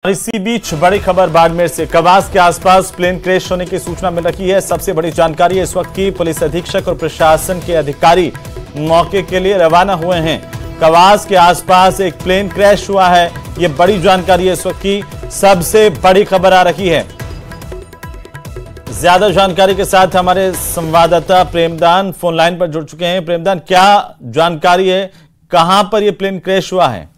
इसी बीच बड़ी खबर बाड़मेर से कवास के आसपास प्लेन क्रैश होने की सूचना मिल रही है। सबसे बड़ी जानकारी इस वक्त की पुलिस अधीक्षक और प्रशासन के अधिकारी मौके के लिए रवाना हुए हैं। कवास के आसपास एक प्लेन क्रैश हुआ है, ये बड़ी जानकारी है इस वक्त की सबसे बड़ी खबर आ रही है। ज्यादा जानकारी के साथ हमारे संवाददाता प्रेमदान फोन लाइन पर जुड़ चुके हैं। प्रेमदान, क्या जानकारी है, कहां पर यह प्लेन क्रैश हुआ है?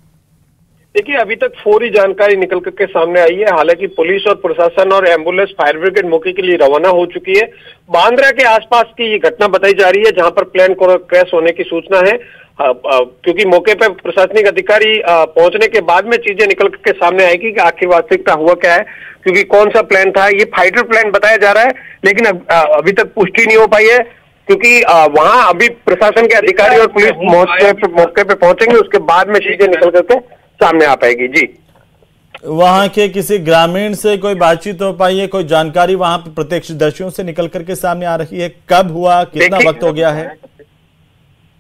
देखिए, अभी तक फौरी जानकारी निकल करके सामने आई है। हालांकि पुलिस और प्रशासन और एम्बुलेंस फायर ब्रिगेड मौके के लिए रवाना हो चुकी है। बांद्रा के आसपास की ये घटना बताई जा रही है, जहां पर प्लेन क्रैश होने की सूचना है। क्योंकि मौके पर प्रशासनिक अधिकारी पहुंचने के बाद में चीजें निकल के सामने आएगी कि आखिर वास्तविकता हुआ क्या है, क्योंकि कौन सा प्लेन था। ये फाइटर प्लेन बताया जा रहा है, लेकिन अभी तक पुष्टि नहीं हो पाई है, क्योंकि वहां अभी प्रशासन के अधिकारी और पुलिस मौके पे पहुंचेंगे, उसके बाद में चीजें निकल करके सामने आ पाएगी। जी, वहां के किसी ग्रामीण से कोई बातचीत हो पाई है, कोई जानकारी वहां पर प्रत्यक्षदर्शियों से निकल करके सामने आ रही है? कब हुआ, कितना वक्त हो गया है?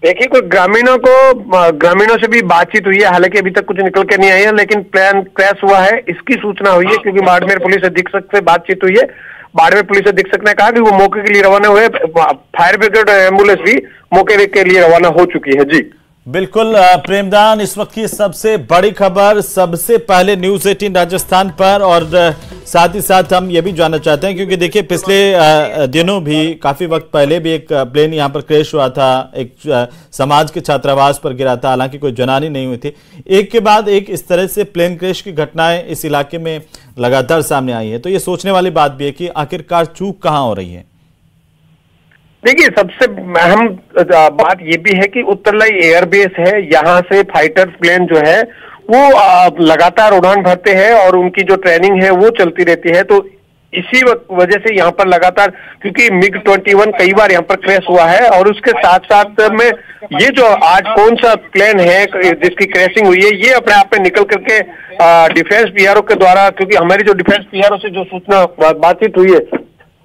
देखिए, कोई ग्रामीणों से भी बातचीत हुई है, हालांकि अभी तक कुछ निकल के नहीं आई है, लेकिन प्लेन क्रैश हुआ है इसकी सूचना हुई है, क्योंकि बाड़मेर पुलिस अधीक्षक से बातचीत हुई है। बाड़मेर पुलिस अधीक्षक ने कहा कि वो मौके के लिए रवाना हुए, फायर ब्रिगेड और एम्बुलेंस भी मौके के लिए रवाना हो चुकी है। जी बिल्कुल प्रेमदान, इस वक्त की सबसे बड़ी खबर सबसे पहले न्यूज 18 राजस्थान पर, और साथ ही साथ हम ये भी जानना चाहते हैं, क्योंकि देखिए पिछले दिनों भी काफी वक्त पहले भी एक प्लेन यहाँ पर क्रैश हुआ था, एक समाज के छात्रावास पर गिरा था, हालांकि कोई जनहानि नहीं हुई थी। एक के बाद एक इस तरह से प्लेन क्रैश की घटनाएं इस इलाके में लगातार सामने आई है, तो ये सोचने वाली बात भी है कि आखिरकार चूक कहाँ हो रही है। देखिए, सबसे अहम बात ये भी है कि उत्तरलाई एयरबेस है, यहाँ से फाइटर प्लेन जो है वो लगातार उड़ान भरते हैं और उनकी जो ट्रेनिंग है वो चलती रहती है। तो इसी वजह से यहाँ पर लगातार, क्योंकि MiG-21 कई बार यहाँ पर क्रैश हुआ है, और उसके साथ साथ में ये जो आज कौन सा प्लेन है जिसकी क्रैशिंग हुई है, ये अपने आप में निकल करके डिफेंस PRO के द्वारा, क्योंकि हमारी जो डिफेंस PRO से जो सूचना बातचीत हुई है,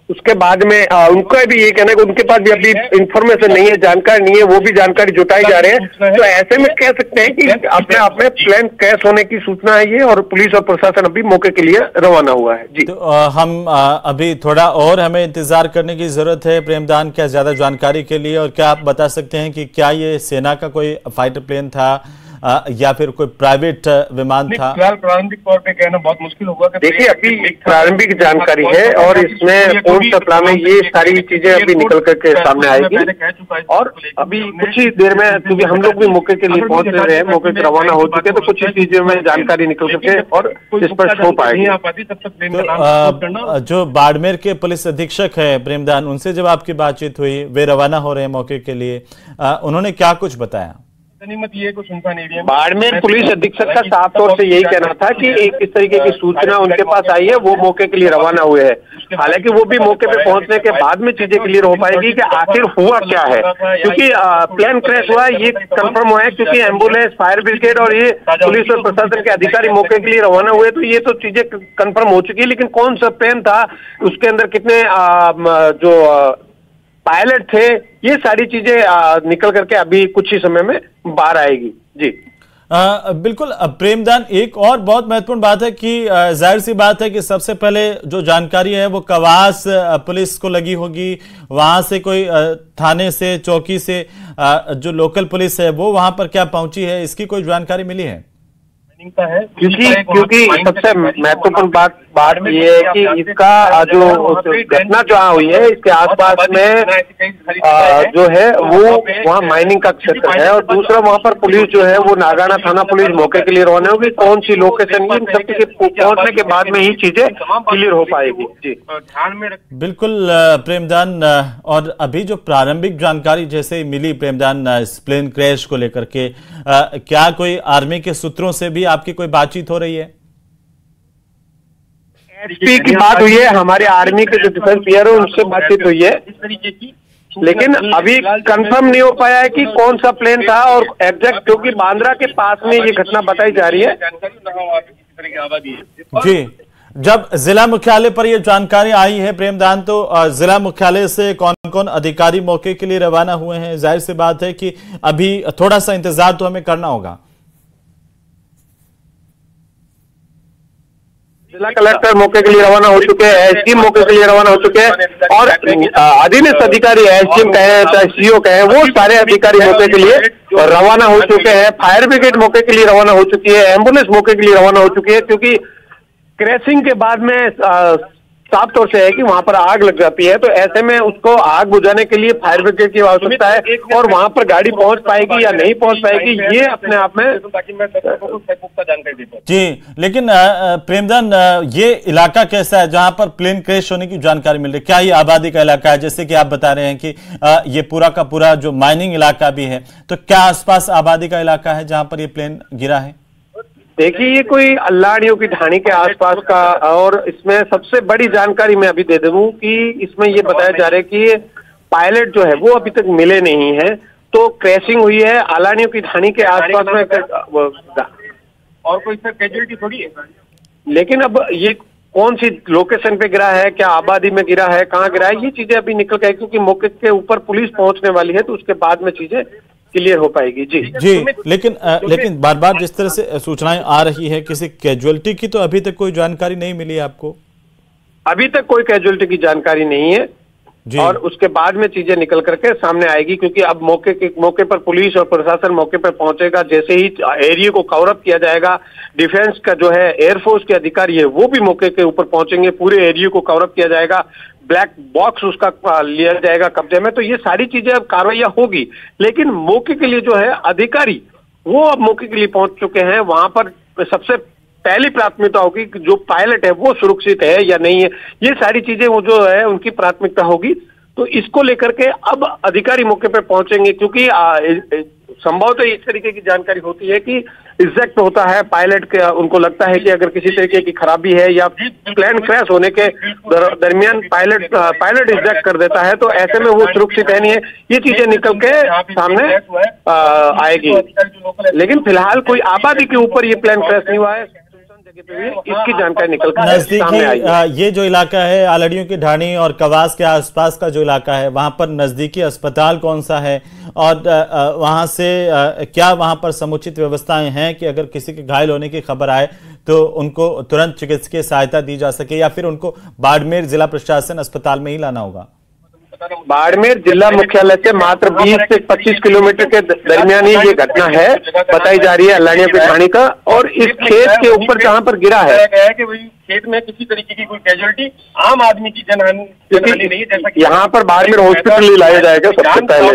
उसके बाद में उनका भी ये कहना है कि उनके पास भी अभी इंफॉर्मेशन नहीं है, जानकारी नहीं है, वो भी जानकारी जुटाई जा रहे हैं। तो ऐसे में कह सकते हैं कि अपने आप में प्लेन क्रैश होने की सूचना है ये, और पुलिस और प्रशासन अभी मौके के लिए रवाना हुआ है। जी, तो हम अभी थोड़ा और हमें इंतजार करने की जरूरत है प्रेमदान, क्या ज्यादा जानकारी के लिए, और क्या आप बता सकते हैं कि क्या ये सेना का कोई फाइटर प्लेन था या फिर कोई प्राइवेट विमान था? प्रारंभिक तौर पे कहना बहुत मुश्किल होगा। देखिए, अभी प्रारंभिक जानकारी है, और इसमें पूर्ण सप्ताह में ये सारी चीजें अभी निकल करके सामने आएगी, और अभी कुछ ही देर में, क्योंकि हम लोग भी मौके के लिए पहुंच रहे हैं, मौके पे रवाना हो चुके हैं, तो कुछ ही चीजों में जानकारी निकल करके और स्पष्ट हो पाएगी। तो जो बाड़मेर के पुलिस अधीक्षक है प्रेमदान, उनसे जब आपकी बातचीत हुई, वे रवाना हो रहे हैं मौके के लिए, उन्होंने क्या कुछ बताया? बाड़मेर पुलिस अधीक्षक का साफ तौर से यही कहना था कि एक इस तरीके की सूचना उनके पास आई है, वो मौके के लिए रवाना हुए हैं। हालांकि वो भी मौके पे पहुंचने के बाद में चीजें क्लियर हो पाएगी कि आखिर हुआ क्या है, क्योंकि प्लेन क्रैश हुआ है ये कंफर्म हुआ है, क्योंकि एम्बुलेंस, फायर ब्रिगेड और ये पुलिस और प्रशासन के अधिकारी मौके के लिए रवाना हुए, तो ये तो चीजें कंफर्म हो चुकी है। लेकिन कौन सा प्लेन था, उसके अंदर कितने जो पायलट थे, ये सारी चीजें निकल करके अभी कुछ ही समय में बाहर आएगी। जी बिल्कुल प्रेमदान, एक और बहुत महत्वपूर्ण बात है कि जाहिर सी बात है कि सबसे पहले जो जानकारी है वो कवास पुलिस को लगी होगी, वहां से कोई थाने से, चौकी से जो लोकल पुलिस है वो वहां पर क्या पहुंची है, इसकी कोई जानकारी मिली है? क्योंकि सबसे महत्वपूर्ण बात ये है कि इसका जो घटना जहाँ हुई है, इसके आसपास में जो है वो वहाँ माइनिंग का क्षेत्र है, और दूसरा वहाँ पर पुलिस जो है वो नागाना थाना पुलिस मौके के लिए रवाना होगी। कौन सी लोकेशन, इन सब के पहुंचने के बाद में ही चीजें क्लियर हो पाएगी। जी बिल्कुल प्रेमदान, और अभी जो प्रारंभिक जानकारी जैसे मिली प्रेमदान इस प्लेन क्रैश को लेकर के, क्या कोई आर्मी के सूत्रों से भी आपकी कोई बातचीत हो रही है? SP की बात हुई है, हमारे आर्मी के जो डिफेंस PRO उनसे बातचीत हुई है, लेकिन अभी कंफर्म नहीं हो पाया है कि कौन सा प्लेन था और एग्जैक्ट, क्योंकि बांद्रा के पास में ये घटना बताई जा रही है। जी, जब जिला मुख्यालय पर यह जानकारी आई है प्रेमदान, तो जिला मुख्यालय से कौन कौन अधिकारी मौके के लिए रवाना हुए हैं? जाहिर सी बात है कि अभी थोड़ा सा इंतजार तो हमें करना होगा। जिला कलेक्टर मौके के लिए रवाना हो चुके हैं, एसडीएम मौके के लिए रवाना हो चुके हैं और अधीनस्थ अधिकारी एसडीएम कहे चाहे सीओ कहे, वो सारे अधिकारी मौके के लिए रवाना हो चुके हैं। फायर ब्रिगेड मौके के लिए रवाना हो चुकी है, एम्बुलेंस मौके के लिए रवाना हो चुकी है, क्योंकि क्रैशिंग के बाद में साफ तौर से है कि वहां पर आग लग जाती है, तो ऐसे में उसको आग बुझाने के लिए फायर ब्रिगेड की आवश्यकता है और वहां पर गाड़ी पहुंच पाएगी या नहीं पहुंच पाएगी, ये अपने आप में जानकारी देता है। जी, लेकिन प्रेमदान, ये इलाका कैसा है जहां पर प्लेन क्रैश होने की जानकारी मिल रही है? क्या ये आबादी का इलाका है? जैसे कि आप बता रहे हैं कि ये पूरा का पूरा जो माइनिंग इलाका भी है, तो क्या आसपास आबादी का इलाका है जहां पर ये प्लेन गिरा है? देखिए, ये कोई अल्लाड़ियों की ढाणी के आसपास का, और इसमें सबसे बड़ी जानकारी मैं अभी दे दूं कि इसमें ये बताया जा रहा है कि पायलट जो है वो अभी तक मिले नहीं है, तो क्रैशिंग हुई है अल्लाड़ियों की ढाणी के आसपास में, और कोई सर कैजुअलिटी थोड़ी है। लेकिन अब ये कौन सी लोकेशन पे गिरा है, क्या आबादी में गिरा है, कहाँ गिरा है, ये चीजें अभी निकल गई, क्योंकि मौके के ऊपर पुलिस पहुंचने वाली है, तो उसके बाद में चीजें क्लियर हो पाएगी। जी, लेकिन बार बार जिस तरह से सूचनाएं आ रही है, किसी कैजुअलिटी की तो अभी तक कोई जानकारी नहीं मिली आपको? अभी तक कोई कैजुअलिटी की जानकारी नहीं है और उसके बाद में चीजें निकल करके सामने आएगी, क्योंकि अब मौके पर पुलिस और प्रशासन मौके पर पहुंचेगा। जैसे ही एरिया को कवर अप किया जाएगा, डिफेंस का जो है एयरफोर्स के अधिकारी है वो भी मौके के ऊपर पहुंचेंगे, पूरे एरिया को कवर अप किया जाएगा, ब्लैक बॉक्स उसका लिया जाएगा कब्जे में, तो ये सारी चीजें अब कार्रवाइयां होगी। लेकिन मौके के लिए जो है अधिकारी वो अब मौके के लिए पहुंच चुके हैं, वहां पर सबसे पहली प्राथमिकता होगी कि जो पायलट है वो सुरक्षित है या नहीं है, ये सारी चीजें वो जो है उनकी प्राथमिकता होगी। तो इसको लेकर के अब अधिकारी मौके पर पहुंचेंगे, क्योंकि संभवतः इस तरीके की जानकारी होती है कि इजेक्ट होता है पायलट के, उनको लगता है कि अगर किसी तरीके की खराबी है या प्लेन क्रैश होने के दरमियान पायलट इजेक्ट कर देता है, तो ऐसे में वो सुरक्षित है नहीं है, ये चीजें निकल के सामने आएगी। लेकिन फिलहाल कोई आबादी के ऊपर ये प्लेन क्रैश नहीं हुआ है, इसकी जानकारी निकल कर सामने आई है। ये जो इलाका है आलड़ियों की ढाणी और कवास के आसपास का जो इलाका है, वहां पर नजदीकी अस्पताल कौन सा है और वहां से क्या वहां पर समुचित व्यवस्थाएं हैं कि अगर किसी के घायल होने की खबर आए तो उनको तुरंत चिकित्सकीय सहायता दी जा सके, या फिर उनको बाड़मेर जिला प्रशासन अस्पताल में ही लाना होगा? बाड़मेर जिला मुख्यालय से मात्र 20 से 25 किलोमीटर के दरमियान ही ये घटना है बताई जा रही है अल्लाड़ियों की ढाणी का, और इस खेत के ऊपर जहाँ पर गिरा है खेत में किसी तरीके की कोई कैजुअलिटी, आम आदमी की जनहानि नहीं है, जैसा कि यहाँ पर बाड़मेर हॉस्पिटल ही लाया जाएगा सबसे पहले,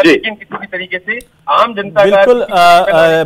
लेकिन किसी भी तरीके से आम जनता बिल्कुल।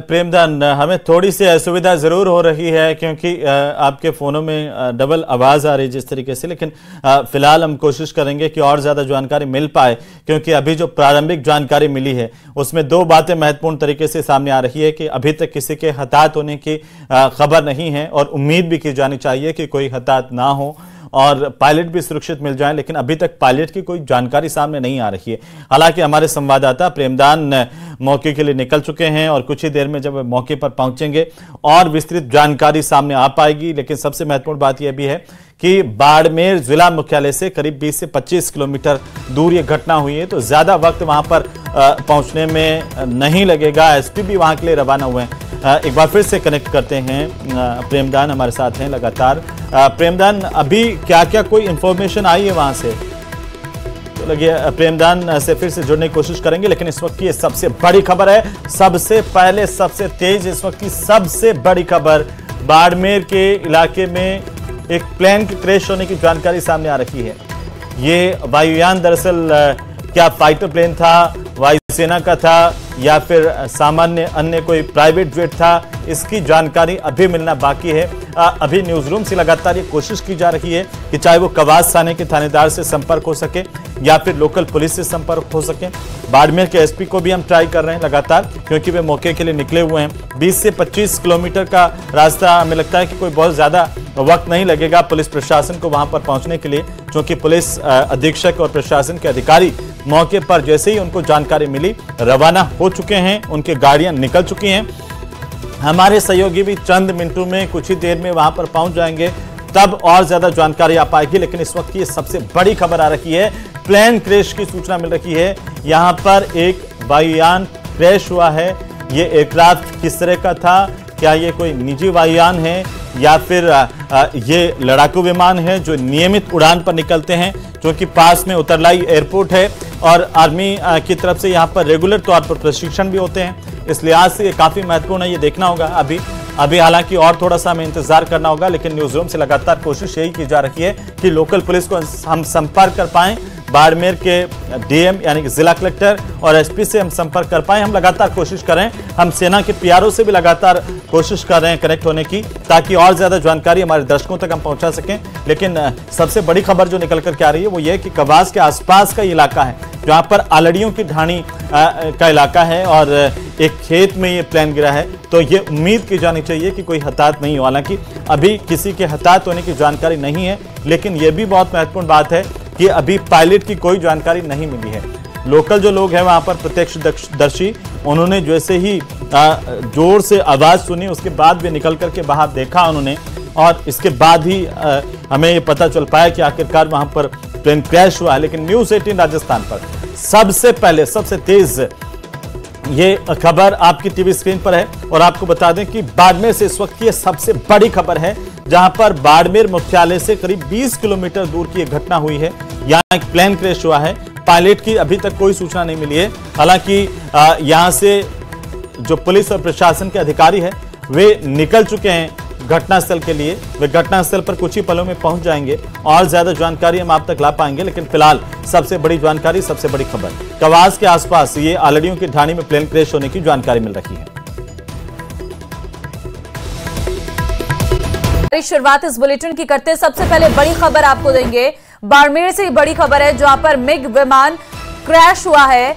प्रेमदान, हमें थोड़ी सी असुविधा जरूर हो रही है क्योंकि आपके फोनों में डबल आवाज आ रही है जिस तरीके से, लेकिन फिलहाल हम कोशिश करेंगे कि और ज्यादा जानकारी मिल पाए, क्योंकि अभी जो प्रारंभिक जानकारी मिली है उसमें दो बातें महत्वपूर्ण तरीके से सामने आ रही है कि अभी तक किसी के हताहत होने की खबर नहीं है और उम्मीद भी की जानी चाहिए कि कोई हताहत ना हो और पायलट भी सुरक्षित मिल जाए, लेकिन अभी तक पायलट की कोई जानकारी सामने नहीं आ रही है। हालांकि हमारे संवाददाता प्रेमदान मौके के लिए निकल चुके हैं और कुछ ही देर में जब मौके पर पहुंचेंगे और विस्तृत जानकारी सामने आ पाएगी। लेकिन सबसे महत्वपूर्ण बात यह भी है कि बाड़मेर जिला मुख्यालय से करीब 20 से 25 किलोमीटर दूर ये घटना हुई है, तो ज्यादा वक्त वहां पर पहुंचने में नहीं लगेगा। एसपी भी वहां के लिए रवाना हुए हैं। एक बार फिर से कनेक्ट करते हैं, प्रेमदान हमारे साथ हैं लगातार। प्रेमदान, अभी क्या क्या कोई इंफॉर्मेशन आई है वहां से? तो लगे प्रेमदान से फिर से जुड़ने की कोशिश करेंगे, लेकिन इस वक्त की ये सबसे बड़ी खबर है, सबसे पहले सबसे तेज इस वक्त की सबसे बड़ी खबर, बाड़मेर के इलाके में एक प्लेन के क्रैश होने की जानकारी सामने आ रही है। ये वायुयान दरअसल क्या फाइटर प्लेन था, वायुसेना का था या फिर सामान्य अन्य कोई प्राइवेट जेट था, इसकी जानकारी अभी मिलना बाकी है। अभी न्यूज रूम से लगातार ये कोशिश की जा रही है कि चाहे वो कवास थाने के थानेदार से संपर्क हो सके या फिर लोकल पुलिस से संपर्क हो सके। बाड़मेर के एसपी को भी हम ट्राई कर रहे हैं लगातार, क्योंकि वे मौके के लिए निकले हुए हैं। 20 से 25 किलोमीटर का रास्ता, हमें लगता है कि कोई बहुत ज्यादा वक्त नहीं लगेगा पुलिस प्रशासन को वहां पर पहुंचने के लिए, क्योंकि पुलिस अधीक्षक और प्रशासन के अधिकारी मौके पर जैसे ही उनको जानकारी मिली रवाना हो चुके हैं, उनकी गाड़ियां निकल चुकी हैं। हमारे सहयोगी भी चंद मिनटों में कुछ ही देर में वहां पर पहुंच जाएंगे, तब और ज्यादा जानकारी आ पाएगी। लेकिन इस वक्त की सबसे बड़ी खबर आ रही है, प्लेन क्रैश की सूचना मिल रही है। यहां पर एक वायुयान क्रैश हुआ है। ये एयरक्राफ्ट किस तरह का था, क्या ये कोई निजी वायुयान है या फिर ये लड़ाकू विमान है जो नियमित उड़ान पर निकलते हैं, क्योंकि पास में उतरलाई एयरपोर्ट है और आर्मी की तरफ से यहाँ पर रेगुलर तौर पर प्रशिक्षण भी होते हैं। इस लिहाज से ये काफी महत्वपूर्ण है, ये देखना होगा। अभी हालांकि और थोड़ा सा हमें इंतजार करना होगा, लेकिन न्यूज रूम से लगातार कोशिश यही की जा रही है कि लोकल पुलिस को हम संपर्क कर पाएं, बाड़मेर के डीएम यानी कि जिला कलेक्टर और एसपी से हम संपर्क कर पाएं। हम लगातार कोशिश करें, हम सेना के पीआरओ से भी लगातार कोशिश कर रहे हैं कनेक्ट होने की, ताकि और ज्यादा जानकारी हमारे दर्शकों तक हम पहुंचा सकें। लेकिन सबसे बड़ी खबर जो निकल कर के आ रही है वो ये कि कवास के आसपास का इलाका है जहां पर आलड़ियों की ढाणी का इलाका है और एक खेत में ये प्लेन गिरा है। तो ये उम्मीद की जानी चाहिए कि कोई हताहत नहीं हो। हालांकि अभी किसी के हताहत होने की जानकारी नहीं है, लेकिन यह भी बहुत महत्वपूर्ण बात है कि अभी पायलट की कोई जानकारी नहीं मिली है। लोकल जो लोग हैं वहां पर प्रत्यक्षदर्शी, उन्होंने जैसे ही जोर से आवाज सुनी उसके बाद भी निकल करके बाहर देखा उन्होंने, और इसके बाद ही हमें ये पता चल पाया कि आखिरकार वहां पर प्लेन क्रैश हुआ है। लेकिन न्यूज़ 18 राजस्थान पर सबसे पहले सबसे तेज ये खबर आपकी टीवी स्क्रीन पर है, और आपको बता दें कि बाड़मेर से इस वक्त की सबसे बड़ी खबर है, जहां पर बाड़मेर मुख्यालय से करीब 20 किलोमीटर दूर की एक घटना हुई है। यहां एक प्लेन क्रैश हुआ है। पायलट की अभी तक कोई सूचना नहीं मिली है। हालांकि यहां से जो पुलिस और प्रशासन के अधिकारी हैं वे निकल चुके हैं घटनास्थल के लिए। वे घटनास्थल पर कुछ ही पलों में पहुंच जाएंगे और ज्यादा जानकारी हम आप तक ला पाएंगे। लेकिन फिलहाल सबसे बड़ी जानकारी, सबसे बड़ी खबर, कवास के आसपास ये आलड़ियों की ढाणी में प्लेन क्रैश होने की जानकारी मिल रही है। शुरुआत इस बुलेटिन की करते सबसे पहले बड़ी खबर आपको देंगे। बाड़मेर से बड़ी खबर है जहां पर मिग विमान क्रैश हुआ है।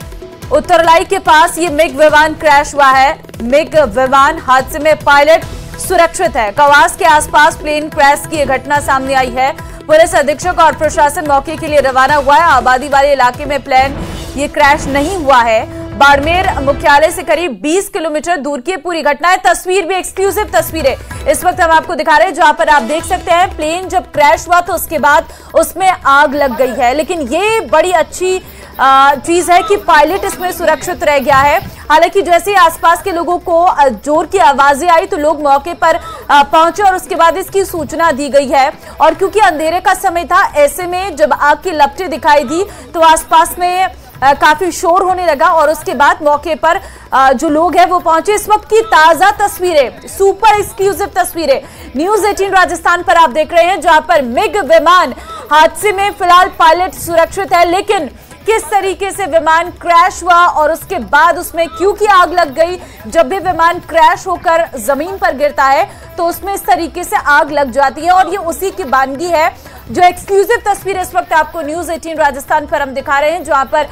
उत्तरलाई के पास ये मिग विमान क्रैश हुआ है। मिग विमान हादसे में पायलट सुरक्षित है। कवास के आसपास प्लेन क्रैश की यह घटना सामने आई है। पुलिस अधीक्षक और प्रशासन मौके के लिए रवाना हुआ है। आबादी वाले इलाके में प्लेन ये क्रैश नहीं हुआ है। बाड़मेर मुख्यालय से करीब 20 किलोमीटर दूर की पूरी घटना है। तस्वीर भी एक्सक्लूसिव तस्वीर है इस वक्त हम आपको दिखा रहे हैं, जहां पर आप देख सकते हैं प्लेन जब क्रैश हुआ तो उसके बाद उसमें आग लग गई है। लेकिन ये बड़ी अच्छी चीज है कि पायलट इसमें सुरक्षित रह गया है। हालांकि जैसे ही आसपास के लोगों को जोर की आवाजें आई तो लोग मौके पर पहुंचे और उसके बाद इसकी सूचना दी गई है। और क्योंकि अंधेरे का समय था, ऐसे में जब आग की लपटें दिखाई दी तो आसपास में काफी शोर होने लगा और उसके बाद मौके पर जो लोग हैं वो पहुंचे। इस वक्त की ताजा तस्वीरें, सुपर एक्सक्लूसिव तस्वीरें न्यूज़ 18 राजस्थान पर आप देख रहे हैं, जहां पर मिग विमान हादसे में फिलहाल पायलट सुरक्षित है। लेकिन किस तरीके से विमान क्रैश हुआ और उसके बाद उसमें क्यों की आग लग गई। जब भी विमान क्रैश होकर जमीन पर गिरता है तो उसमें इस तरीके से आग लग जाती है, और ये उसी की बानगी है। जो एक्सक्लूसिव तस्वीर इस वक्त आपको न्यूज़ 18 राजस्थान पर हम दिखा रहे हैं, जहां पर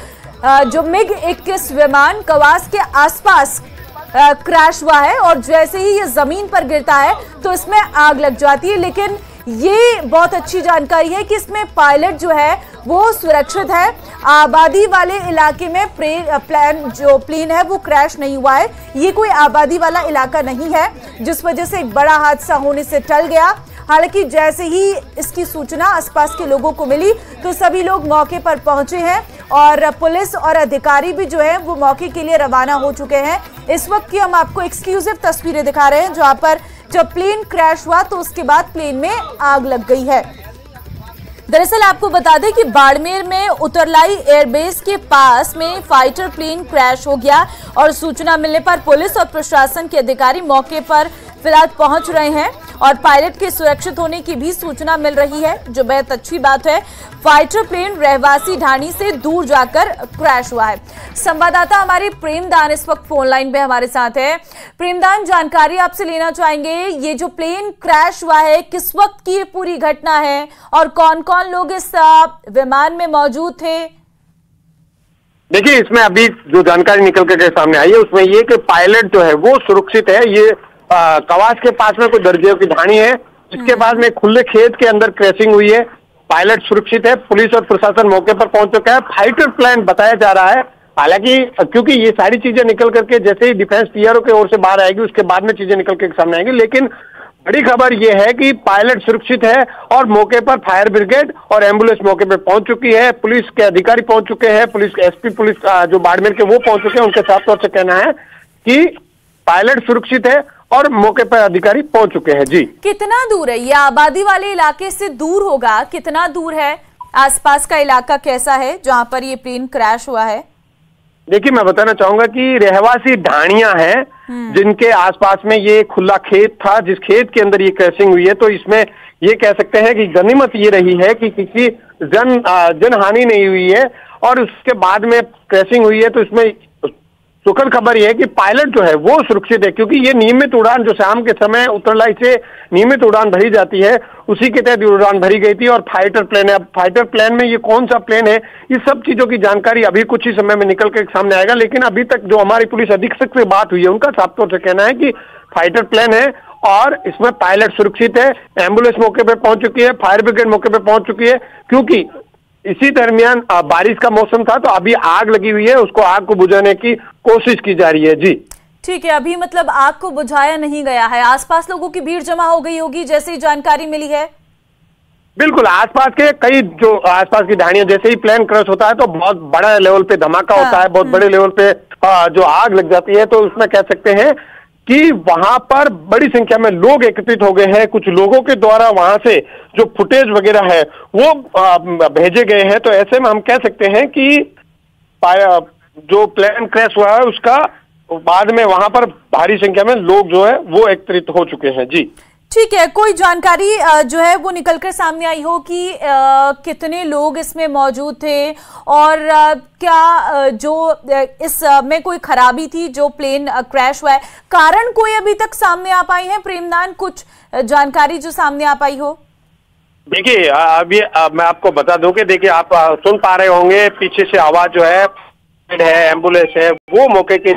जो मिग 21 विमान कवास के आसपास क्रैश हुआ है और जैसे ही ये जमीन पर गिरता है तो इसमें आग लग जाती है। लेकिन ये बहुत अच्छी जानकारी है कि इसमें पायलट जो है वो सुरक्षित है। आबादी वाले इलाके में प्लेन है वो क्रैश नहीं हुआ है। ये कोई आबादी वाला इलाका नहीं है, जिस वजह से एक बड़ा हादसा होने से टल गया। हालांकि जैसे ही इसकी सूचना आसपास के लोगों को मिली तो सभी लोग मौके पर पहुंचे हैं और पुलिस और अधिकारी भी जो है वो मौके के लिए रवाना हो चुके हैं। इस वक्त की हम आपको एक्सक्लूसिव तस्वीरें दिखा रहे हैं, जहां पर जब प्लेन क्रैश हुआ तो उसके बाद प्लेन में आग लग गई है। दरअसल आपको बता दें कि बाड़मेर में उतरलाई एयरबेस के पास में फाइटर प्लेन क्रैश हो गया और सूचना मिलने पर पुलिस और प्रशासन के अधिकारी मौके पर फिलहाल पहुंच रहे हैं और पायलट के सुरक्षित होने की भी सूचना मिल रही है, जो बेहद अच्छी बात है। फाइटर प्लेन रहवासी ढाणी से दूर जाकर क्रैश हुआ है। संवाददाता हमारे प्रेमदान इस वक्त फोन लाइन पे हमारे साथ है। प्रेमदान, जानकारी आपसे लेना चाहेंगे, ये जो प्लेन क्रैश हुआ है किस वक्त की ये पूरी घटना है और कौन कौन लोग इस विमान में मौजूद थे? देखिए, इसमें अभी जो जानकारी निकल के सामने आई है उसमें ये कि पायलट जो है वो सुरक्षित है। ये कवास के पास में कोई दर्जियों की ढाणी है, इसके बाद में खुले खेत के अंदर क्रैशिंग हुई है। पायलट सुरक्षित है, पुलिस और प्रशासन मौके पर पहुंच चुका है। फाइटर प्लेन बताया जा रहा है। हालांकि क्योंकि ये सारी चीजें निकल करके जैसे ही डिफेंस पीआरओ की ओर से बाहर आएगी उसके बाद में चीजें निकल के सामने आएंगी, लेकिन बड़ी खबर यह है कि पायलट सुरक्षित है और मौके पर फायर ब्रिगेड और एम्बुलेंस मौके पर पहुंच चुकी है। पुलिस के अधिकारी पहुंच चुके हैं, पुलिस एसपी पुलिस जो बाड़मेर के वो पहुंच चुके हैं। उनके साफ तौर से कहना है कि पायलट सुरक्षित है और मौके पर अधिकारी पहुंच चुके हैं। जी, कितना दूर है ये आबादी वाले इलाके से? दूर होगा, कितना दूर है? आसपास का इलाका कैसा है जहां पर ये प्लेन क्रैश हुआ है? देखिए, मैं बताना चाहूंगा कि रहवासी ढाणियां हैं जिनके आसपास में ये खुला खेत था, जिस खेत के अंदर ये क्रैशिंग हुई है। तो इसमें ये कह सकते हैं कि गनीमत ये रही है कि किसी जन हानि नहीं हुई है और उसके बाद में क्रैशिंग हुई है। तो इसमें सुखद खबर यह है कि पायलट जो है वो सुरक्षित है, क्योंकि ये नियमित उड़ान जो शाम के समय उत्तरलाई से नियमित उड़ान भरी जाती है, उसी के तहत उड़ान भरी गई थी। और फाइटर प्लेन है, अब फाइटर प्लेन में ये कौन सा प्लेन है, इस सब चीजों की जानकारी अभी कुछ ही समय में निकल कर सामने आएगा। लेकिन अभी तक जो हमारी पुलिस अधीक्षक से बात हुई है, उनका साफ तौर से कहना है कि फाइटर प्लेन है और इसमें पायलट सुरक्षित है। एम्बुलेंस मौके पर पहुंच चुकी है, फायर ब्रिगेड मौके पर पहुंच चुकी है, क्योंकि इसी दरमियान बारिश का मौसम था, तो अभी आग लगी हुई है, उसको आग को बुझाने की कोशिश की जा रही है। जी, ठीक है, अभी मतलब आग को बुझाया नहीं गया है, आसपास लोगों की भीड़ जमा हो गई होगी जैसे ही जानकारी मिली है। बिल्कुल, आसपास के कई जो आसपास की ढाणियां, जैसे ही प्लेन क्रैश होता है तो बहुत बड़ा लेवल पे धमाका होता है, बहुत बड़े लेवल पे जो आग लग जाती है। तो उसमें कह सकते हैं कि वहां पर बड़ी संख्या में लोग एकत्रित हो गए हैं। कुछ लोगों के द्वारा वहां से जो फुटेज वगैरह है वो भेजे गए हैं। तो ऐसे में हम कह सकते हैं कि जो प्लेन क्रैश हुआ है उसका बाद में वहां पर भारी संख्या में लोग जो है वो एकत्रित हो चुके हैं। जी, ठीक है, कोई जानकारी जो है वो निकलकर सामने आई हो कि कितने लोग इसमें मौजूद थे और क्या जो इसमें कोई खराबी थी जो प्लेन क्रैश हुआ है, कारण कोई अभी तक सामने आ पाई है? प्रेमदान, कुछ जानकारी जो सामने आ पाई हो? देखिए, अभी मैं आपको बता दूं कि देखिए, आप सुन पा रहे होंगे पीछे से आवाज जो है एम्बुलेंस है वो मौके के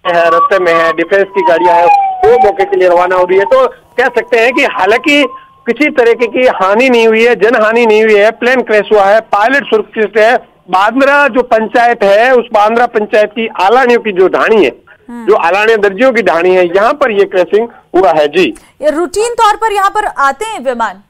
है, रास्ते में है, डिफेंस की गाड़ियां है वो मौके के लिए रवाना हो रही है। तो कह सकते हैं कि हालांकि किसी तरीके की हानि नहीं हुई है, जन हानि नहीं हुई है, प्लेन क्रैश हुआ है, पायलट सुरक्षित है। बांद्रा जो पंचायत है, उस बांद्रा पंचायत की आलानियों की जो ढाणी है, जो आलानिया दर्जियों की ढाणी है, यहाँ पर ये क्रैशिंग हुआ है। जी, रूटीन तौर पर यहाँ पर आते हैं विमान?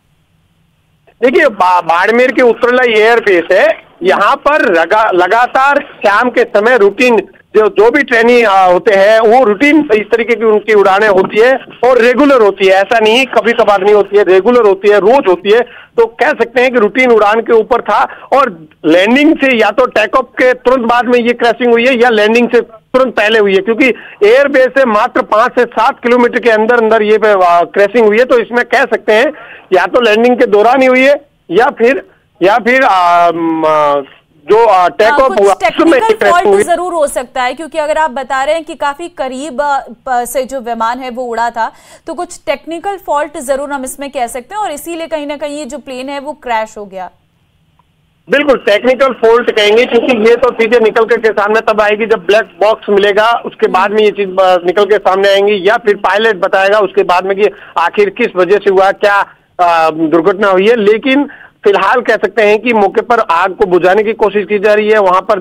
देखिए, बाड़मेर के उत्तरलाई एयरबेस है, यहाँ पर लगातार शाम के समय रूटीन जो भी ट्रेनिंग होते हैं वो रूटीन इस तरीके की उनकी उड़ानें होती है और रेगुलर होती है। ऐसा नहीं कभी कभार नहीं होती है, रेगुलर होती है, रोज होती है। तो कह सकते हैं कि रूटीन उड़ान के ऊपर था और लैंडिंग से या तो टेक ऑफ के तुरंत बाद में ये क्रैशिंग हुई है या लैंडिंग से तुरंत पहले हुई है, क्योंकि एयरबेस से मात्र 5 से 7 किलोमीटर के अंदर अंदर ये क्रैशिंग हुई है। तो इसमें कह सकते हैं या तो लैंडिंग के दौरान ही हुई है या फिर जो टेक ऑफ हुआ टेक्निकल फॉल्ट जरूर हो सकता है, क्योंकि अगर आप बता रहे हैं कि काफी करीब से जो विमान है वो उड़ा था, तो कुछ टेक्निकल फॉल्ट जरूर हम इसमें कह सकते हैं और इसीलिए कहीं ना कहीं ये जो प्लेन है वो क्रैश हो गया। बिल्कुल टेक्निकल फॉल्ट कहेंगे, क्योंकि ये तो चीजें निकल के सामने तब आएगी जब ब्लैक बॉक्स मिलेगा, उसके बाद में ये चीज निकल के सामने आएंगी, या फिर पायलट बताएगा उसके बाद में कि आखिर किस वजह से हुआ, क्या दुर्घटना हुई है। लेकिन फिलहाल कह सकते हैं कि मौके पर आग को बुझाने की कोशिश की जा रही है। वहां पर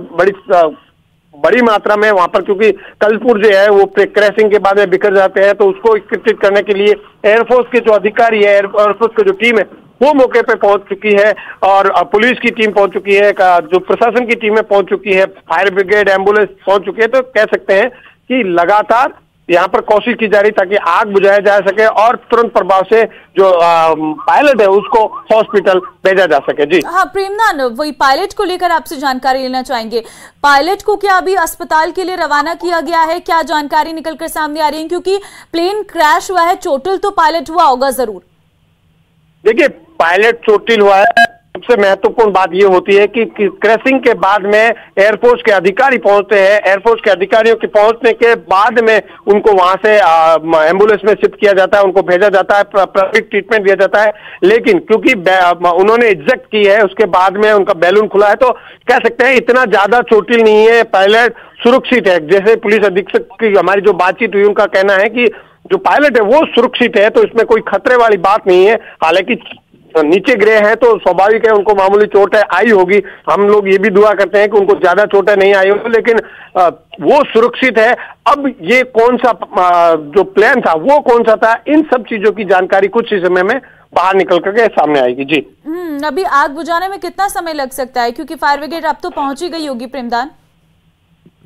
बड़ी मात्रा में वहां पर, क्योंकि कलपुर जो है वो क्रैशिंग के बाद में बिखर जाते हैं, तो उसको एकत्रित करने के लिए एयरफोर्स के जो अधिकारी है, एयरफोर्स की जो टीम है वो मौके पे पहुंच चुकी है और पुलिस की टीम पहुंच चुकी है, जो प्रशासन की टीमें पहुंच चुकी है, फायर ब्रिगेड, एम्बुलेंस पहुंच चुकी है। तो कह सकते हैं कि लगातार यहाँ पर कोशिश की जा रही ताकि आग बुझाया जा सके और तुरंत प्रभाव से जो पायलट है उसको हॉस्पिटल भेजा जा सके। जी हाँ प्रेमदान, वही पायलट को लेकर आपसे जानकारी लेना चाहेंगे। पायलट को क्या अभी अस्पताल के लिए रवाना किया गया है? क्या जानकारी निकलकर सामने आ रही है? क्योंकि प्लेन क्रैश हुआ है, चोटिल तो पायलट हुआ होगा जरूर। देखिए, पायलट चोटिल हुआ है। सबसे महत्वपूर्ण बात यह होती है कि क्रैशिंग के बाद में एयरफोर्स के अधिकारी पहुंचते हैं। एयरफोर्स के अधिकारियों के पहुंचने के बाद में उनको वहां से एम्बुलेंस में शिफ्ट किया जाता है, उनको भेजा जाता है, प्राथमिक ट्रीटमेंट दिया जाता है। लेकिन क्योंकि उन्होंने एग्जैक्ट की है, उसके बाद में उनका बैलून खुला है, तो कह सकते हैं इतना ज्यादा चोटिल नहीं है, पायलट सुरक्षित है। जैसे पुलिस अधीक्षक की हमारी जो बातचीत हुई, उनका कहना है कि जो पायलट है वो सुरक्षित है, तो इसमें कोई खतरे वाली बात नहीं है। हालांकि नीचे गिरे हैं तो स्वाभाविक है उनको मामूली चोट है आई होगी, हम लोग ये भी दुआ करते हैं कि उनको ज्यादा चोटें नहीं आई होगी, लेकिन वो सुरक्षित है। अब ये कौन सा जो प्लान था वो कौन सा था, इन सब चीजों की जानकारी कुछ ही समय में बाहर निकल करके सामने आएगी। जी अभी आग बुझाने में कितना समय लग सकता है, क्योंकि फायर ब्रिगेड अब तो पहुंच ही गई होगी प्रेमदान?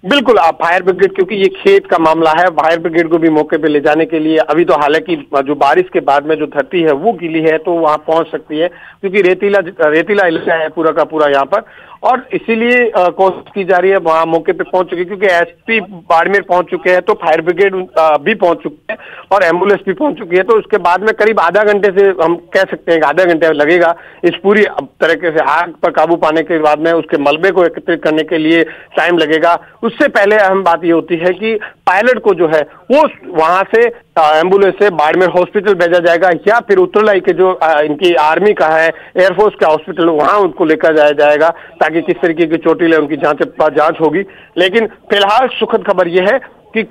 बिल्कुल, आप फायर ब्रिगेड, क्योंकि ये खेत का मामला है, फायर ब्रिगेड को भी मौके पे ले जाने के लिए अभी तो हालांकि जो बारिश के बाद में जो धरती है वो गीली है तो वहां पहुंच सकती है, क्योंकि रेतीला इलाका है पूरा का पूरा यहाँ पर, और इसीलिए कोशिश की जा रही है। वहां मौके पे पहुंच चुकी, क्योंकि एसपी बाड़मेर पहुंच चुके हैं, तो फायर ब्रिगेड भी पहुंच चुके हैं और एम्बुलेंस भी पहुंच चुकी है। तो उसके बाद में करीब आधा घंटे से हम कह सकते हैं कि आधा घंटे लगेगा इस पूरी तरीके से आग पर काबू पाने के बाद में उसके मलबे को एकत्रित करने के लिए टाइम लगेगा। उससे पहले अहम बात ये होती है कि पायलट को जो है वो वहां से एम्बुलेंस से बाड़मेर हॉस्पिटल भेजा जाएगा, या फिर उत्तरलाई के जो इनकी आर्मी का है, एयरफोर्स का हॉस्पिटल, वहां उनको लेकर जाया जाएगा ताकि किस तरीके की चोटिल है उनकी जांच होगी। लेकिन फिलहाल सुखद खबर यह है कि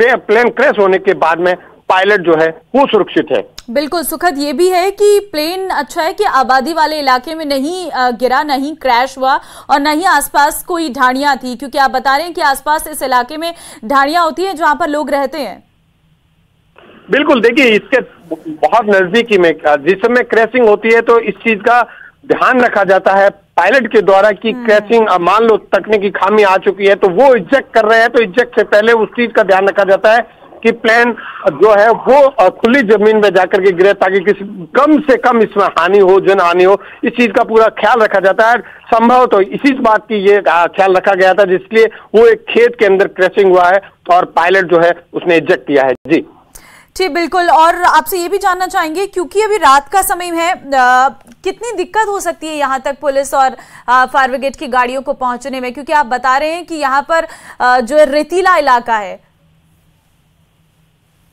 प्लेन क्रैश होने के बाद में पायलट जो है वो सुरक्षित है। बिल्कुल सुखद ये भी है कि प्लेन अच्छा है कि आबादी वाले इलाके में नहीं गिरा, नहीं क्रैश हुआ और न ही आसपास कोई ढाणियां थी, क्योंकि आप बता रहे हैं कि आसपास इस इलाके में ढाणियां होती हैं जहां पर लोग रहते हैं। बिल्कुल, देखिए इसके बहुत नजदीकी में जिस समय क्रैशिंग होती है तो इस चीज का ध्यान रखा जाता है पायलट के द्वारा कि क्रैशिंग, मान लो तकनीकी खामी आ चुकी है तो वो इजेक्ट कर रहे हैं, तो इजेक्ट से पहले उस चीज का ध्यान रखा जाता है कि प्लेन जो है वो खुली जमीन में जाकर के गिरे ताकि किसी कम से कम इसमें हानि हो, जन हानि हो, इस चीज का पूरा ख्याल रखा जाता है। संभव तो इसी बात की ये ख्याल रखा गया था जिसलिए वो एक खेत के अंदर क्रैशिंग हुआ है और पायलट जो है उसने इजेक्ट किया है। जी जी बिल्कुल, और आपसे ये भी जानना चाहेंगे क्योंकि अभी रात का समय है, कितनी दिक्कत हो सकती है यहाँ तक पुलिस और फायर ब्रिगेड की गाड़ियों को पहुंचने में, क्योंकि आप बता रहे हैं कि यहाँ पर जो रेतीला इलाका है।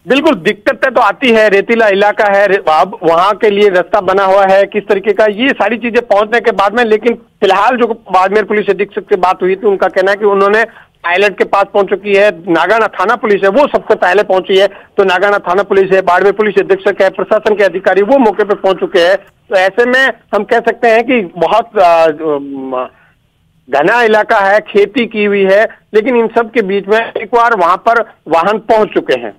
बिल्कुल दिक्कत तो आती है, रेतीला इलाका है, अब वहां के लिए रास्ता बना हुआ है किस तरीके का, ये सारी चीजें पहुंचने के बाद में। लेकिन फिलहाल जो बाड़मेर पुलिस अधीक्षक से बात हुई थी उनका कहना है कि उन्होंने पायलट के पास पहुंच चुकी है, नागाना थाना पुलिस है वो सबसे पहले पहुंची है, तो नागाना थाना पुलिस है, बाड़मेर पुलिस अधीक्षक है, प्रशासन के अधिकारी वो मौके पे पहुंच चुके हैं। तो ऐसे में हम कह सकते हैं कि बहुत घना इलाका है, खेती की हुई है, लेकिन इन सब के बीच में एक बार वहां पर वाहन पहुंच चुके हैं।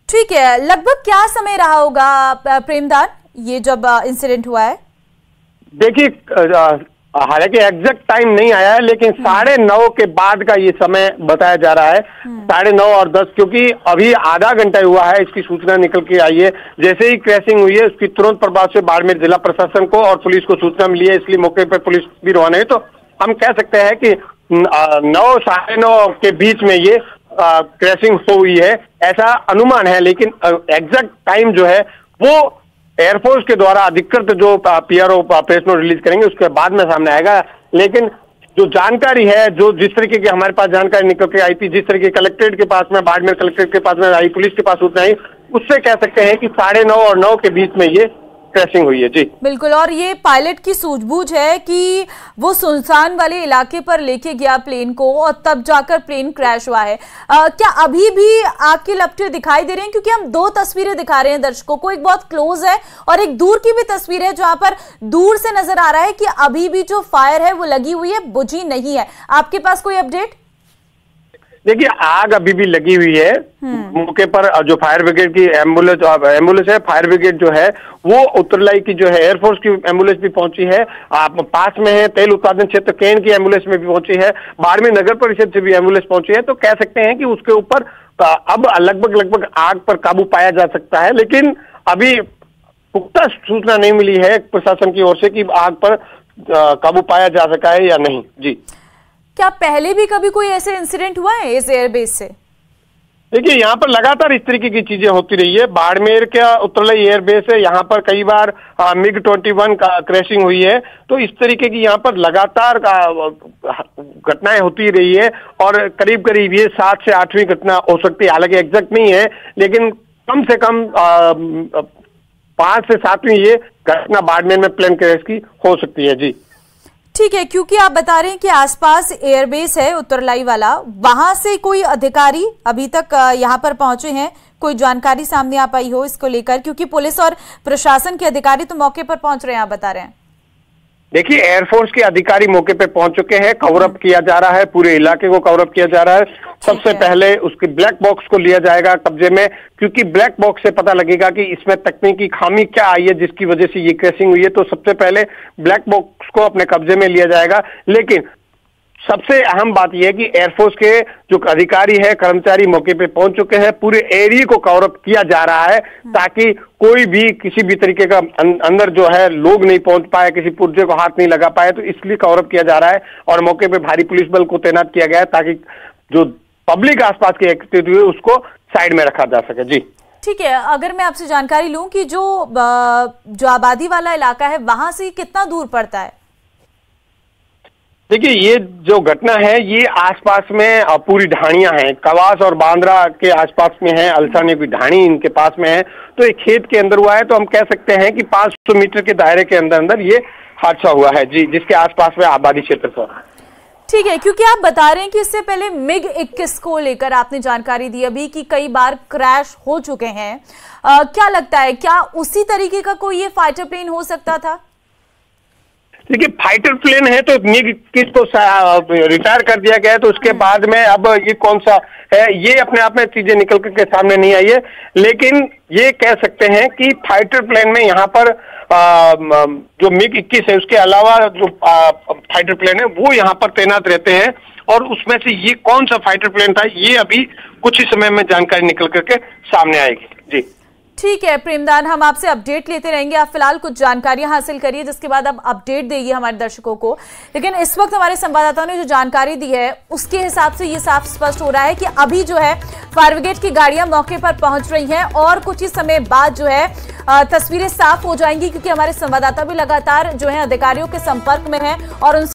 ठीक है, लगभग क्या समय रहा होगा प्रेमदान ये जब इंसिडेंट हुआ है? देखिए हालांकि एग्जैक्ट टाइम नहीं आया है, लेकिन 9:30 के बाद का ये समय बताया जा रहा है, 9:30 और 10, क्योंकि अभी आधा घंटा हुआ है इसकी सूचना निकल के आई है। जैसे ही क्रैशिंग हुई है उसकी तुरंत प्रभाव से बाड़मेर जिला प्रशासन को और पुलिस को सूचना मिली है, इसलिए मौके पर पुलिस भी रवाना है। तो हम कह सकते हैं कि 9 साढ़े 9 के बीच में ये क्रैशिंग हुई है, ऐसा अनुमान है। लेकिन एग्जैक्ट टाइम जो है वो एयरफोर्स के द्वारा अधिकृत जो पीआरओ प्रेस नोट रिलीज करेंगे उसके बाद में सामने आएगा। लेकिन जो जानकारी है, जो जिस तरीके की हमारे पास जानकारी निकल के आई थी, जिस तरीके कलेक्ट्रेट के पास में, बाड़मेर कलेक्ट्रेट के पास में आई, पुलिस के पास सूचना आई, उससे कह सकते हैं कि 9:30 और 9 के बीच में ये क्रैशिंग हुई है। जी बिल्कुल, और ये पायलट की सूझबूझ है कि वो सुनसान वाले इलाके पर लेके गया प्लेन को और तब जाकर प्लेन क्रैश हुआ है। क्या अभी भी आग के लपटे दिखाई दे रहे हैं? क्योंकि हम 2 तस्वीरें दिखा रहे हैं दर्शकों को, एक बहुत क्लोज है और एक दूर की भी तस्वीर है जहां पर दूर से नजर आ रहा है कि अभी भी जो फायर है वो लगी हुई है, बुझी नहीं है। आपके पास कोई अपडेट? देखिए आग अभी भी लगी हुई है मौके पर। जो फायर ब्रिगेड की एम्बुलेंस है, फायर ब्रिगेड जो है वो उत्तरलाई की जो है एयरफोर्स की एम्बुलेंस भी पहुंची है, आप पास में है तेल उत्पादन क्षेत्र केन की एम्बुलेंस में भी पहुंची है, बाड़मेर नगर परिषद से भी एम्बुलेंस पहुंची है। तो कह सकते हैं कि उसके ऊपर अब लगभग आग पर काबू पाया जा सकता है, लेकिन अभी पुख्ता सूचना नहीं मिली है प्रशासन की ओर से कि आग पर काबू पाया जा सका है या नहीं। जी क्या पहले भी कभी कोई ऐसे इंसिडेंट हुआ है इस एयरबेस से? देखिए यहाँ पर लगातार इस तरीके की चीजें होती रही है। बाड़मेर का उत्तरलाई एयरबेस है, यहाँ पर कई बार MiG-21 का क्रैशिंग हुई है, तो इस तरीके की यहाँ पर लगातार घटनाएं होती रही है और करीब करीब ये 7 से 8वीं घटना हो सकती है। हालांकि एग्जैक्ट नहीं है, लेकिन कम से कम 5 से 7वीं ये घटना बाड़मेर में प्लेन क्रैश की हो सकती है। जी ठीक है, क्योंकि आप बता रहे हैं कि आसपास एयरबेस है उत्तरलाई वाला, वहां से कोई अधिकारी अभी तक यहां पर पहुंचे हैं, कोई जानकारी सामने आ पाई हो इसको लेकर? क्योंकि पुलिस और प्रशासन के अधिकारी तो मौके पर पहुंच रहे हैं, आप बता रहे हैं। देखिए एयरफोर्स के अधिकारी मौके पे पहुंच चुके हैं, कवर अप किया जा रहा है, पूरे इलाके को कवर अप किया जा रहा है। सबसे पहले उसके ब्लैक बॉक्स को लिया जाएगा कब्जे में, क्योंकि ब्लैक बॉक्स से पता लगेगा कि इसमें तकनीकी खामी क्या आई है जिसकी वजह से ये क्रैशिंग हुई है। तो सबसे पहले ब्लैक बॉक्स को अपने कब्जे में लिया जाएगा। लेकिन सबसे अहम बात यह है कि एयरफोर्स के जो अधिकारी है, कर्मचारी मौके पे पहुंच चुके हैं, पूरे एरिया को कवर अप किया जा रहा है ताकि कोई भी किसी भी तरीके का अंदर जो है लोग नहीं पहुंच पाए, किसी पुर्जे को हाथ नहीं लगा पाए, तो इसलिए कवर अप किया जा रहा है और मौके पे भारी पुलिस बल को तैनात किया गया है ताकि जो पब्लिक आसपास की एक्टिविटी है उसको साइड में रखा जा सके। जी ठीक है, अगर मैं आपसे जानकारी लूं कि जो आबादी वाला इलाका है वहां से कितना दूर पड़ता है? देखिए, ये जो घटना है ये आसपास में पूरी ढाणियां हैं, कवास और बांद्रा के आसपास में है, अलसाने की ढाणी इनके पास में है, तो एक खेत के अंदर हुआ है। तो हम कह सकते हैं कि 500 मीटर के दायरे के अंदर अंदर ये हादसा हुआ है जी, जिसके आसपास में आबादी क्षेत्र पर। ठीक है, क्योंकि आप बता रहे हैं कि इससे पहले MiG-21 को लेकर आपने जानकारी दी अभी कि कई बार क्रैश हो चुके हैं, क्या लगता है क्या उसी तरीके का कोई ये फाइटर प्लेन हो सकता था? देखिए, फाइटर प्लेन है तो MiG-21 को रिटायर कर दिया गया है, तो उसके बाद में अब ये कौन सा है, ये अपने आप में चीजें निकल के सामने नहीं आई है, लेकिन ये कह सकते हैं कि फाइटर प्लेन में यहाँ पर जो MiG-21 है उसके अलावा जो फाइटर प्लेन है वो यहाँ पर तैनात रहते हैं, और उसमें से ये कौन सा फाइटर प्लेन था ये अभी कुछ ही समय में जानकारी निकल करके सामने आएगी। जी ठीक है प्रेमदान, हम आपसे अपडेट लेते रहेंगे। आप फिलहाल कुछ जानकारियां हासिल करिए, जिसके बाद आप अपडेट देंगे हमारे दर्शकों को। लेकिन इस वक्त हमारे संवाददाताओं ने जो जानकारी दी है उसके हिसाब से ये साफ स्पष्ट हो रहा है कि अभी जो है फायर ब्रिगेड की गाड़ियां मौके पर पहुंच रही हैं और कुछ ही समय बाद जो है तस्वीरें साफ हो जाएंगी, क्योंकि हमारे संवाददाता भी लगातार जो है अधिकारियों के संपर्क में हैं और